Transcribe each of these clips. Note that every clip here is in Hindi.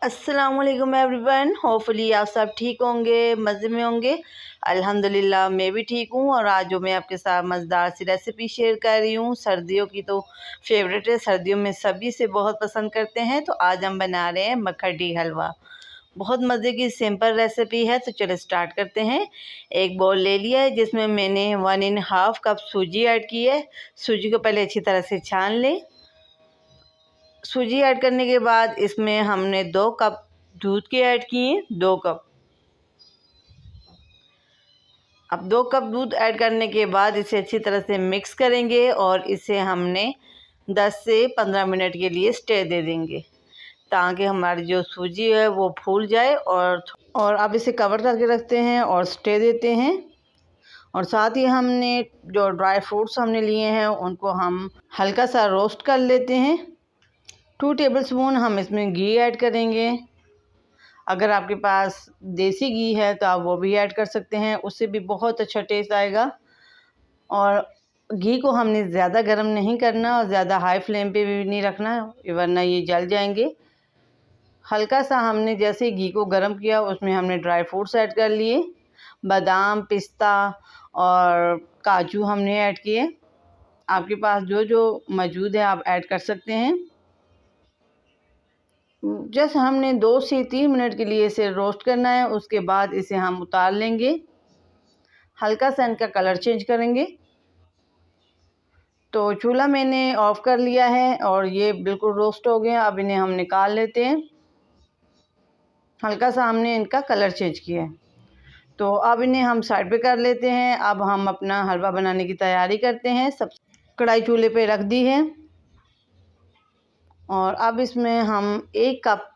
अस्सलामुअलैकुम एवरीवन। होपफुली आप सब ठीक होंगे, मज़े में होंगे। अल्हम्दुलिल्लाह मैं भी ठीक हूँ। और आज जो मैं आपके साथ मज़ेदार सी रेसिपी शेयर कर रही हूँ, सर्दियों की तो फेवरेट है, सर्दियों में सभी से बहुत पसंद करते हैं। तो आज हम बना रहे हैं मक्खडी हलवा। बहुत मज़े की सिंपल रेसिपी है, तो चलो स्टार्ट करते हैं। एक बाउल ले लिया है जिसमें मैंने 1½ कप सूजी ऐड की है। सूजी को पहले अच्छी तरह से छान लें। सूजी ऐड करने के बाद इसमें हमने 2 कप दूध के ऐड किए, 2 कप। अब 2 कप दूध ऐड करने के बाद इसे अच्छी तरह से मिक्स करेंगे और इसे हमने 10 से 15 मिनट के लिए स्टे दे देंगे, ताकि हमारी जो सूजी है वो फूल जाए। और अब इसे कवर करके रखते हैं और स्टे देते हैं। और साथ ही हमने जो ड्राई फ्रूट्स हमने लिए हैं उनको हम हल्का सा रोस्ट कर लेते हैं। 2 टेबलस्पून हम इसमें घी ऐड करेंगे। अगर आपके पास देसी घी है तो आप वो भी ऐड कर सकते हैं, उससे भी बहुत अच्छा टेस्ट आएगा। और घी को हमने ज़्यादा गर्म नहीं करना और ज़्यादा हाई फ्लेम पे भी नहीं रखना, वरना ये जल जाएंगे। हल्का सा हमने जैसे घी को गर्म किया उसमें हमने ड्राई फ्रूट्स ऐड कर लिए, बादाम, पिस्ता और काजू हमने ऐड किए। आपके पास जो जो मौजूद है आप ऐड कर सकते हैं। जैसे हमने 2 से 3 मिनट के लिए इसे रोस्ट करना है, उसके बाद इसे हम उतार लेंगे। हल्का सा इनका कलर चेंज करेंगे। तो चूल्हा मैंने ऑफ कर लिया है और ये बिल्कुल रोस्ट हो गया। अब इन्हें हम निकाल लेते हैं। हल्का सा हमने इनका कलर चेंज किया है, तो अब इन्हें हम साइड पे कर लेते हैं। अब हम अपना हलवा बनाने की तैयारी करते हैं। सब कढ़ाई चूल्हे पे रख दी है और अब इसमें हम 1 कप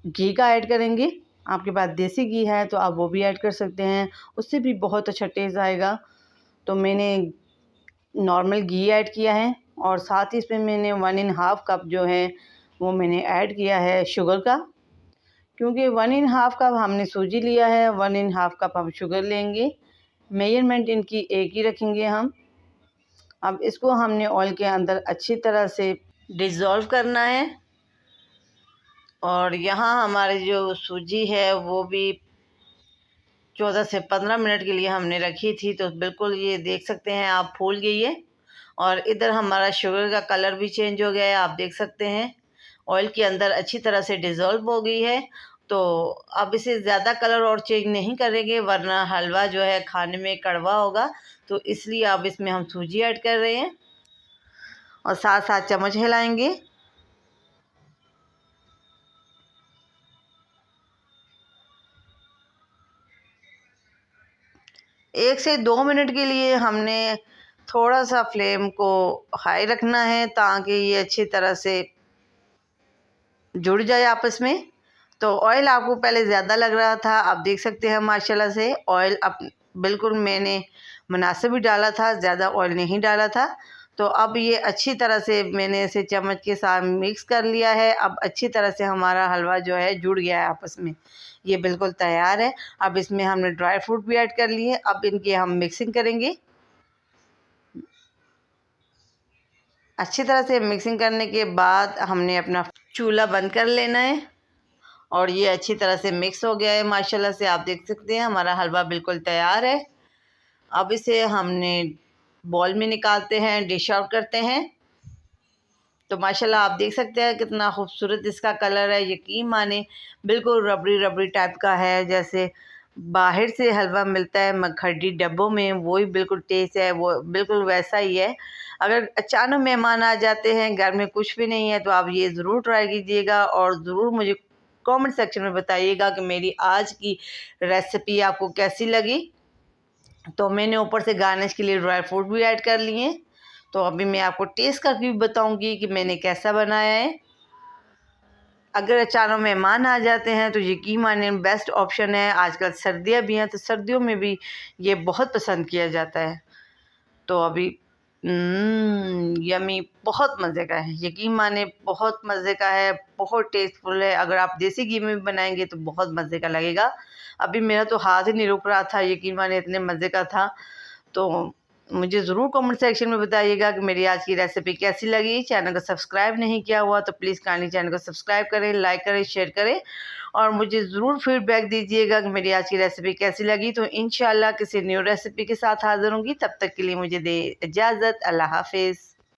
घी का ऐड करेंगे। आपके पास देसी घी है तो आप वो भी ऐड कर सकते हैं, उससे भी बहुत अच्छा टेस्ट आएगा। तो मैंने नॉर्मल घी ऐड किया है और साथ ही इसमें मैंने 1½ कप जो है वो मैंने ऐड किया है शुगर का, क्योंकि 1½ कप हमने सूजी लिया है, 1½ कप हम शुगर लेंगे। मेजरमेंट इनकी एक ही रखेंगे हम। अब इसको हमने ऑयल के अंदर अच्छी तरह से डिज़ोल्व करना है। और यहाँ हमारी जो सूजी है वो भी 14 से 15 मिनट के लिए हमने रखी थी, तो बिल्कुल ये देख सकते हैं आप फूल गई है। और इधर हमारा शुगर का कलर भी चेंज हो गया है, आप देख सकते हैं ऑयल के अंदर अच्छी तरह से डिज़ोल्व हो गई है। तो अब इसे ज़्यादा कलर और चेंज नहीं करेंगे, वरना हलवा जो है खाने में कड़वा होगा। तो इसलिए अब इसमें हम सूजी ऐड कर रहे हैं और साथ साथ चम्मच हिलाएंगे। एक से 2 मिनट के लिए हमने थोड़ा सा फ्लेम को हाई रखना है, ताकि ये अच्छी तरह से जुड़ जाए आपस में। तो ऑयल आपको पहले ज़्यादा लग रहा था, आप देख सकते हैं माशाल्लाह से ऑयल अब बिल्कुल मैंने मुनासिब ही डाला था, ज़्यादा ऑयल नहीं डाला था। तो अब ये अच्छी तरह से मैंने इसे चम्मच के साथ मिक्स कर लिया है। अब अच्छी तरह से हमारा हलवा जो है जुड़ गया है आपस में, ये बिल्कुल तैयार है। अब इसमें हमने ड्राई फ्रूट भी ऐड कर लिए। अब इनकी हम मिक्सिंग करेंगे। अच्छी तरह से मिक्सिंग करने के बाद हमने अपना चूल्हा बंद कर लेना है। और ये अच्छी तरह से मिक्स हो गया है माशाल्लाह से, आप देख सकते हैं हमारा हलवा बिल्कुल तैयार है। अब इसे हमने बॉल में निकालते हैं, डिश आउट करते हैं। तो माशाल्लाह आप देख सकते हैं कितना खूबसूरत इसका कलर है। यकीन माने बिल्कुल रबड़ी रबड़ी टाइप का है, जैसे बाहर से हलवा मिलता है मक्खडी डब्बों में, वही बिल्कुल टेस्ट है, वो बिल्कुल वैसा ही है। अगर अचानक मेहमान आ जाते हैं, घर में कुछ भी नहीं है, तो आप ये ज़रूर ट्राई कीजिएगा और ज़रूर मुझे कमेंट सेक्शन में बताइएगा कि मेरी आज की रेसिपी आपको कैसी लगी। तो मैंने ऊपर से गार्निश के लिए ड्राई फ्रूट भी ऐड कर लिए। तो अभी मैं आपको टेस्ट करके भी बताऊंगी कि मैंने कैसा बनाया है। अगर अचानक मेहमान आ जाते हैं तो यकीन माने बेस्ट ऑप्शन है। आजकल सर्दियां भी हैं, तो सर्दियों में भी ये बहुत पसंद किया जाता है। तो अभी यमी, बहुत मज़े का है, यकीन माने बहुत मज़े का है, बहुत टेस्टफुल है। अगर आप देसी घी में भी बनाएंगे तो बहुत मज़े का लगेगा। अभी मेरा तो हाथ ही नहीं रुक रहा था, यकीन माने इतने मज़े का था। तो मुझे ज़रूर कमेंट सेक्शन में बताइएगा कि मेरी आज की रेसिपी कैसी लगी। चैनल को सब्सक्राइब नहीं किया हुआ तो प्लीज़ काइंडली चैनल को सब्सक्राइब करें, लाइक करें, शेयर करें और मुझे ज़रूर फीडबैक दीजिएगा कि मेरी आज की रेसिपी कैसी लगी। तो इंशाल्लाह किसी न्यू रेसिपी के साथ हाज़िर होंगी। तब तक के लिए मुझे दे इजाज़त। अल्लाह हाफ़िज़।